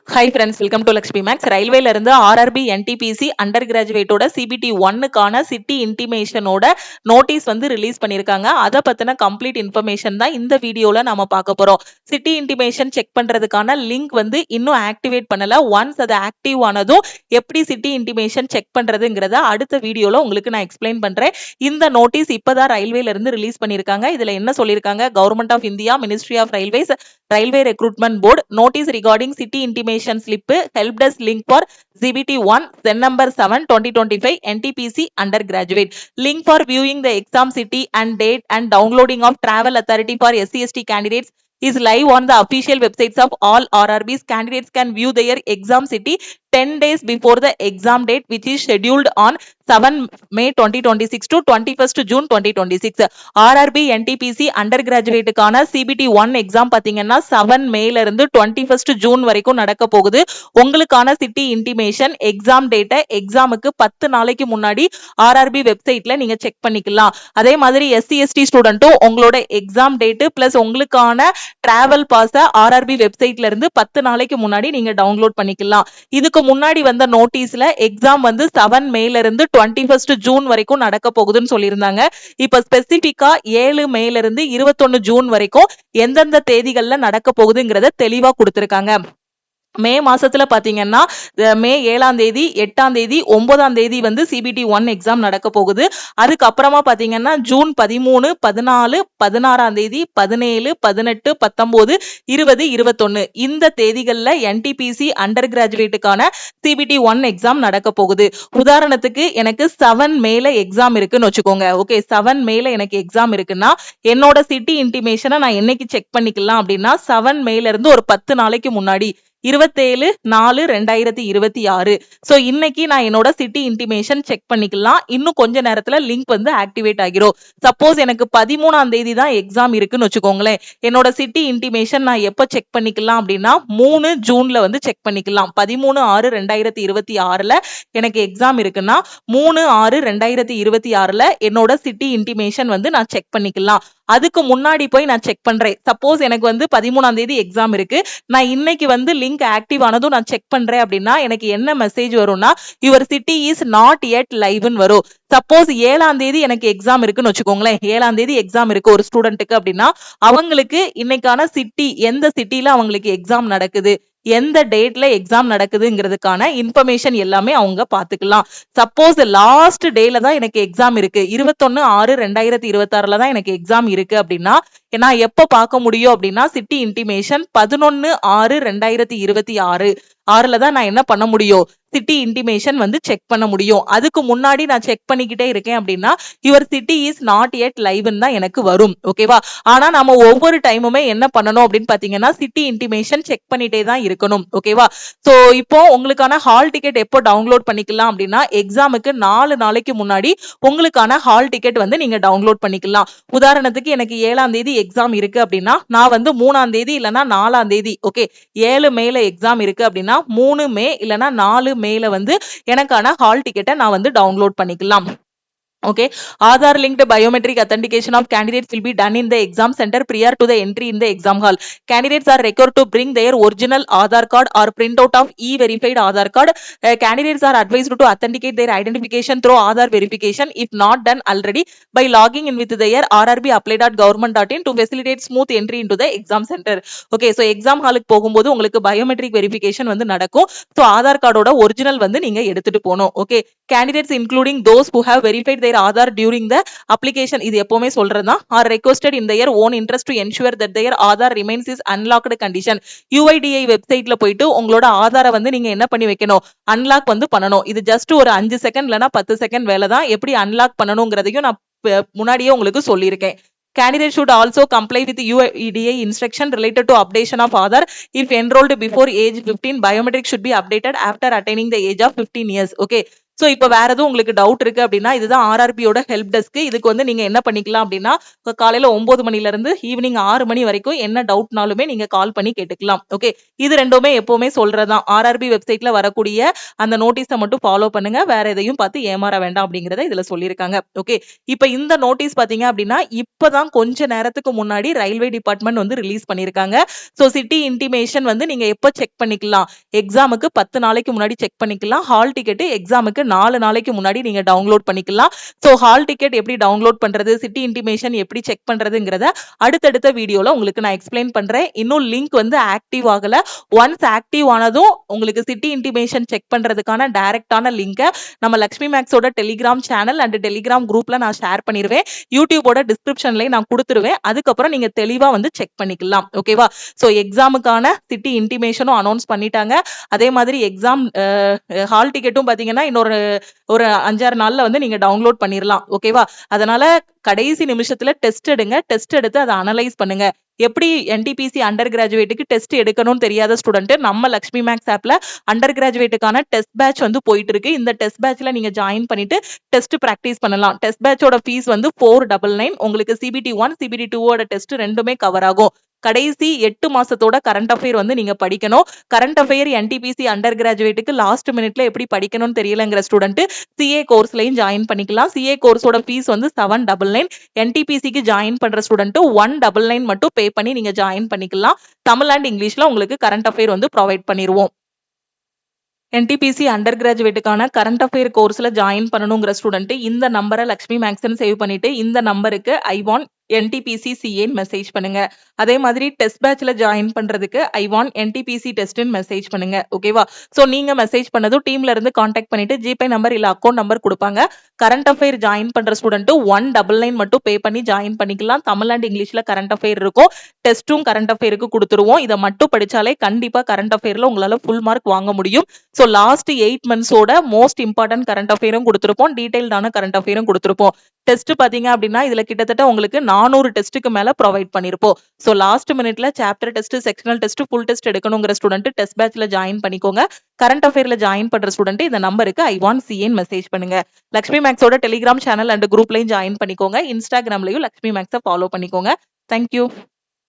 Hi friends, welcome to Lakshmi Max. ரயில்வேல இருந்து RRB NTPC under கிராஜுவேட்டோட சிபிடி 1க்கான சிட்டி இன்டிமேஷனோட நோட்டீஸ் வந்து ரிலீஸ் பண்ணிருக்காங்க. அதை பத்தின கம்ப்ளீட் இன்ஃபர்மேஷன் தான் இந்த வீடியோல நாம பார்க்க போறோம். சிட்டி இன்டிமேஷன் செக் பண்றதுக்கான லிங்க் வந்து இன்னும் ஆக்டிவேட் பண்ணல. ஒன்ஸ் அது ஆக்டிவ் ஆனதும் எப்படி சிட்டி இன்டிமேஷன் செக் பண்றதுங்கிறத அடுத்த வீடியோல உங்களுக்கு நான் எக்ஸ்பிளைன் பண்றேன். இந்த நோட்டீஸ் இப்பதான் ரயில்வேல இருந்து ரிலீஸ் பண்ணிருக்காங்க. இதுல என்ன சொல்லிருக்காங்க? Government of India, ministry of railways, railway recruitment board, notice regarding city intimation slip help desk link for CBT 1 then number 7 2025 NTPC undergraduate link for viewing the exam city and date and downloading of travel authority for SC/ST candidates is live on the official websites of all RRBs. Candidates can view their exam city 10 days before the exam date which is scheduled on 7 May 2026 to 21st June 2026. RRB NTPC undergraduate கான CBT 1 exam பாத்தீங்கன்னா 7 மேல இருந்து 21st June வரைக்கும் நடக்க போகுது. உங்களுக்கான city intimation exam டேட்டை எக்ஸாமுக்கு 10 நாளைக்கு முன்னாடி RRB வெப்சைட்ல நீங்க செக் பண்ணிக்கலாம். அதே மாதிரி SC/ST ஸ்டூடெண்ட்டும் உங்களோட எக்ஸாம் டேட் பிளஸ் உங்களுக்கான டிராவல் பாஸ RRB வெப்சைட்ல இருந்து 10 நாளைக்கு முன்னாடி நீங்க டவுன்லோட் பண்ணிக்கலாம். இதுக்கு முன்னாடி வந்த நோட்டீஸ்ல எக்ஸாம் வந்து 7 மேல இருந்து 21st ஜூன் வரைக்கும் நடக்க போகுதுன்னு சொல்லியிருந்தாங்க. இப்ப ஸ்பெசிபிக்கா 7 மேல இருந்து 21 ஜூன் வரைக்கும் எந்தெந்த தேதிகள்ல நடக்க போகுதுங்கிறத தெளிவா கொடுத்திருக்காங்க. மே மாசத்துல பாத்தீங்கன்னா மே 7ஆம் தேதி, 8ஆம் தேதி, 9ஆம் தேதி வந்து சிபிடி 1 எக்ஸாம் நடக்க போகுது. அதுக்கப்புறமா பாத்தீங்கன்னா ஜூன் 13, 14, 16ஆம் தேதி, 17, 18, 19, 20, 21 இந்த தேதிகள்ல என்டிபிசி அண்டர் கிராஜுவேட்டுக்கான சிபிடி 1 எக்ஸாம் நடக்க போகுது. உதாரணத்துக்கு எனக்கு 7 மேல எக்ஸாம் இருக்குன்னு வச்சுக்கோங்க. ஓகே, 7 மேல எனக்கு எக்ஸாம் இருக்குன்னா என்னோட சிட்டி இன்டிமேஷனை நான் என்னைக்கு செக் பண்ணிக்கலாம் அப்படின்னா 7 மேல இருந்து ஒரு 10 நாளைக்கு முன்னாடி 27/4/2026. சோ இன்னைக்கு நான் என்னோட சிட்டி இன்டிமேஷன் செக் பண்ணிக்கலாம். இன்னும் கொஞ்ச நேரத்துல லிங்க் வந்து ஆக்டிவேட் ஆகிரும். சப்போஸ் எனக்கு 13ஆம் தேதி தான் எக்ஸாம் இருக்குன்னு வச்சுக்கோங்களேன். என்னோட சிட்டி இன்டிமேஷன் நான் எப்ப செக் பண்ணிக்கலாம் அப்படின்னா 3 ஜூன்ல வந்து செக் பண்ணிக்கலாம். 13/6/2026ல எனக்கு எக்ஸாம் இருக்குன்னா 3/6/2026ல என்னோட சிட்டி இன்டிமேஷன் வந்து நான் செக் பண்ணிக்கலாம். அதுக்கு முன்னாடி போய் நான் செக் பண்றேன். சப்போஸ் எனக்கு வந்து 13ஆம் தேதி எக்ஸாம் இருக்கு, நான் இன்னைக்கு வந்து லிங்க் ஆக்டிவ் ஆனதும் நான் செக் பண்றேன் அப்படின்னா எனக்கு என்ன மெசேஜ் வரும்னா your city is not yet லைவ்னு வரும். சப்போஸ் 7ஆம் தேதி எனக்கு எக்ஸாம் இருக்குன்னு வச்சுக்கோங்களேன். 7ஆம் தேதி எக்ஸாம் இருக்கு ஒரு ஸ்டூடெண்ட்டுக்கு அப்படின்னா அவங்களுக்கு இன்னைக்கான சிட்டி எந்த சிட்டில அவங்களுக்கு எக்ஸாம் நடக்குது, எந்த டேட்ல எக்ஸாம் நடக்குதுங்கிறதுக்கான இன்ஃபர்மேஷன் எல்லாமே அவங்க பாத்துக்கலாம். சப்போஸ் லாஸ்ட் டேல தான் எனக்கு எக்ஸாம் இருக்கு, 21/6/2026ல தான் எனக்கு எக்ஸாம் இருக்கு அப்படின்னா நான் எப்ப பார்க்க முடியும் அப்படின்னா சிட்டி இன்டிமேஷன் 11/6/2026 தான் நான் என்ன பண்ண முடியும், சிட்டி இன்டிமேஷன் வந்து செக் பண்ண முடியும். அதுக்கு முன்னாடி நான் செக் பண்ணிக்கிட்டே இருக்கேன் அப்படின்னா your city is not yet லைவ்னு தான் எனக்கு வரும். ஓகேவா? ஆனா நம்ம ஒவ்வொரு டைமுமே என்ன பண்ணணும் அப்படின்னு பாத்தீங்கன்னா சிட்டி இன்டிமேஷன் செக் பண்ணிட்டே தான் இருக்கணும். ஓகேவா? சோ இப்போ உங்களுக்கான ஹால் டிக்கெட் எப்போ டவுன்லோட் பண்ணிக்கலாம் அப்படின்னா எக்ஸாமுக்கு 4 நாளைக்கு முன்னாடி உங்களுக்கான ஹால் டிக்கெட் வந்து நீங்க டவுன்லோட் பண்ணிக்கலாம். உதாரணத்துக்கு எனக்கு 7ஆம் தேதி எக்ஸாம் இருக்கு அப்படின்னா நான் வந்து 3ஆம் தேதி இல்லைன்னா 4ஆம் தேதி, ஓகே 7 மேல எக்ஸாம் இருக்கு அப்படின்னா 3 மே இல்லைன்னா 4 மேல வந்து எனக்கான ஹால் டிக்கெட்டை நான் வந்து டவுன்லோட் பண்ணிக்கலாம். Okay, Aadhaar linked biometric authentication of candidates will be done in the exam center prior to the entry in the exam hall. Candidates are required to bring their original Aadhaar card or printout of e-verified Aadhaar card. Candidates are advised to authenticate their identification through Aadhaar verification if not done already by logging in with their rrbapply.government.in to facilitate smooth entry into the exam center. Okay, so exam hall போகும்போது உங்களுக்கு biometric verification வந்து நடக்கும். So Aadhaar card ஓட original வந்து நீங்க எடுத்துட்டு போணும். Okay, candidates including those who have verified their Aadhaar during the application, இது எப்பவுமே சொல்றதா, are requested in their own interest to ensure that their Aadhaar remains is unlocked condition. UIDAI வெப்சைட்ல போயிட்டு உங்களோட ஆதாரை வந்து நீங்க என்ன பண்ணி வைக்கணும், அன்லாக் வந்து பண்ணணும். இது ஜஸ்ட் ஒரு 5 செகண்ட் இல்லனா 10 செகண்ட் வேலை தான். எப்படி அன்லாக் பண்ணணும்ங்கிறதையும் நான் முன்னாடியே உங்களுக்கு சொல்லியிருக்கேன். Candidates should also comply with UIDAI instruction related to updation of Aadhaar. If enrolled before age 15, biometrics should be updated after attaining the age of 15 years. Okay. So இப்ப வேற எதுவும் உங்களுக்கு டவுட் இருக்கு அப்படின்னா இதுதான் ஆர்ஆர்பியோட ஹெல்ப் டெஸ்க். இதுக்கு வந்து நீங்க என்ன பண்ணிக்கலாம் அப்படின்னா காலையில 9 மணில இருந்து ஈவினிங் 6 மணி வரைக்கும் என்ன டவுட்னாலுமே நீங்க கால் பண்ணி கேட்டுக்கலாம். ஓகே, இது ரெண்டுமே எப்பவுமே சொல்றதுதான். ஆர்ஆர்பி வெப்சைட்ல வரக்கூடிய அந்த நோட்டீஸை மட்டும் ஃபாலோ பண்ணுங்க, வேற எதையும் பார்த்து ஏமாற வேண்டாம் அப்படிங்கறத இதுல சொல்லியிருக்காங்க. ஓகே, இப்ப இந்த நோட்டீஸ் பாத்தீங்க அப்படின்னா இப்பதான் கொஞ்ச நேரத்துக்கு முன்னாடி ரயில்வே டிபார்ட்மெண்ட் வந்து ரிலீஸ் பண்ணிருக்காங்க. சோ சிட்டி இன்டிமேஷன் வந்து நீங்க எப்ப செக் பண்ணிக்கலாம், எக்ஸாமுக்கு 10 நாளைக்கு முன்னாடி செக் பண்ணிக்கலாம். ஹால் டிக்கெட் எக்ஸாமுக்கு 4 நாளைக்கு முன்னாடி நீங்க டவுன்லோட் பண்ணிக்கலாம். சோ ஹால் டிக்கெட் எப்படி டவுன்லோட் பண்றது, சிட்டி இன்டிமேஷன் எப்படி செக் பண்றதுங்கறத அடுத்தடுத்த வீடியோல உங்களுக்கு நான் எக்ஸ்பிளைன் பண்றேன். இன்னும் லிங்க் வந்து ஆக்டிவ் ஆகல. ஒன்ஸ் ஆக்டிவ் ஆனதும் உங்களுக்கு சிட்டி இன்டிமேஷன் செக் பண்றதுக்கான டைரக்டான லிங்கை நம்ம லக்ஷ்மி மேக்ஸோட டெலிகிராம் சேனல் அண்ட் டெலிகிராம் குரூப்ல நான் ஷேர் பண்ணிருவேன். யூடியூபோட டிஸ்கிரிப்ஷன்லயே நான் கொடுத்துருவேன். அதுக்கப்புறம் நீங்க தெளிவா வந்து செக் பண்ணிக்கலாம். ஓகேவா? சோ எக்ஸாமுக்கான சிட்டி இன்டிமேஷனும் அனௌன்ஸ் பண்ணிட்டாங்க. அதே மாதிரி எக்ஸாம் ஹால் டிக்கெட்டும் பாத்தீங்கன்னா இன்னொரு ஒரு 5-6 நாள்ல வந்து நீங்க டவுன்லோட் பண்ணிரலாம். ஓகேவா? அதனால கடைசி நிமிஷத்துல டெஸ்ட் எடுங்க. டெஸ்ட் எடுத்து அதை அனலைஸ் பண்ணுங்க. எப்படி என்டிபிசி அண்டர் கிராஜுவேட்டுக்கு டெஸ்ட் எடுக்கணும்னு தெரியாத ஸ்டூடெண்ட் நம்ம லக்ஷ்மி மேக்ஸ் ஆப்ல அண்டர் கிராஜுவேட்டுக்கான டெஸ்ட் பேட்ச் வந்து போயிட்டு இருக்கு. இந்த டெஸ்ட் பேட்ச்ல நீங்க ஜாயின் பண்ணிட்டு டெஸ்ட் பிராக்டிஸ் பண்ணலாம். டெஸ்ட் பேட்சோட ஃபீஸ் வந்து 499. உங்களுக்கு CBT 1 CBT 2 டெஸ்ட் ரெண்டுமே கவர் ஆகும். கடைசி 8 மாசத்தோட கரண்ட் அஃபேர் வந்து நீங்க படிக்கணும். கரண்ட் அஃபேர் என்டிபிசி அண்டர் கிராஜுவேட்டுக்கு லாஸ்ட் மினிட்ல எப்படி படிக்கணும்னு தெரியலங்கிற ஸ்டூடெண்ட் CA கோர்ஸ்லயும் ஜாயின் பண்ணிக்கலாம். CA கோர்ஸோட ஃபீஸ் வந்து 799. என்டிபிசிக்கு ஜாயின் பண்ற ஸ்டூடெண்ட் 199 மட்டும் பே பண்ணி நீங்க ஜாயின் பண்ணிக்கலாம். தமிழ் அண்ட் இங்கிலீஷ்ல உங்களுக்கு கரண்ட் அஃபேர் வந்து ப்ரொவைட் பண்ணிடுவோம். என்டிபிசி அண்டர் கிராஜுவேட்டுக்கான கரண்ட் அஃபேர் கோர்ஸ்ல ஜாயின் பண்ணணுங்கிற ஸ்டூடெண்ட் இந்த நம்பரை லக்ஷ்மி மேக்ஸ்ன்னு சேவ் பண்ணிட்டு இந்த நம்பருக்கு I want NTPC CA message பண்ணுங்க. அதே மாதிரி டெஸ்ட் பேட்ச்ல ஜாயின் பண்றதுக்கு ஐ வாண்ட் NTPC டெஸ்ட்னு மெசேஜ் பண்ணுங்க. ஓகேவா? சோ நீங்க மெசேஜ் பண்ணதும் டீம்ல இருந்து கான்டாக்ட் பண்ணிட்டு ஜிபே நம்பர் இல்ல அக்கௌண்ட் நம்பர் கொடுப்பாங்க. கரண்ட் அஃபேர் ஜாயின் பண்ற ஸ்டூடெண்ட் 199 மட்டும் பே பண்ணி ஜாயின் பண்ணிக்கலாம். தமிழ் அண்ட் இங்கிலீஷ்ல கரண்ட் அஃபேர் இருக்கும். டெஸ்ட்டும் கரண்ட் அஃபேருக்கு கொடுத்துருவோம். இதை மட்டும் படிச்சாலே கண்டிப்பா கரண்ட் அஃபேர்ல உங்களால ஃபுல் மார்க் வாங்க முடியும். சோ லாஸ்ட் 8 மந்த்ஸோட மோஸ்ட் இம்பார்ட்டன்ட் கரண்ட் அஃபேரும் கொடுத்துருப்போம். டீடைல்டான கரண்ட் அஃபேரும் கொடுத்துருப்போம். டெஸ்ட் பாத்தீங்க அப்படின்னா இதுல கிட்டத்தட்ட உங்களுக்கு 400 டெஸ்ட்டுக்கு மேல ப்ரொவைட் பண்ணிருப்போம். சோ லாஸ்ட் மினிட்ல chapter test, sectional test, full test எடுக்கணுங்கிற ஸ்டூடெண்ட் டெஸ்ட் பேட்ச்ல ஜாயின் பண்ணிக்கோங்க. கரண்ட் அஃபேர்ல ஜாயின் பண்ற ஸ்டூடெண்ட் இந்த நம்பருக்கு ஐ வாண்ட் CA மெசேஜ் பண்ணுங்க. லக்ஷ்மி மேக்ஸோட டெலிகிராம் சேனல் அண்ட் குரூப்லயும் ஜாயின் பண்ணிக்கோங்க. இன்ஸ்டாகிராம்லயும் லக்ஷ்மி மேக்ஸை ஃபாலோ பண்ணிக்கோங்க. தேங்க்யூ.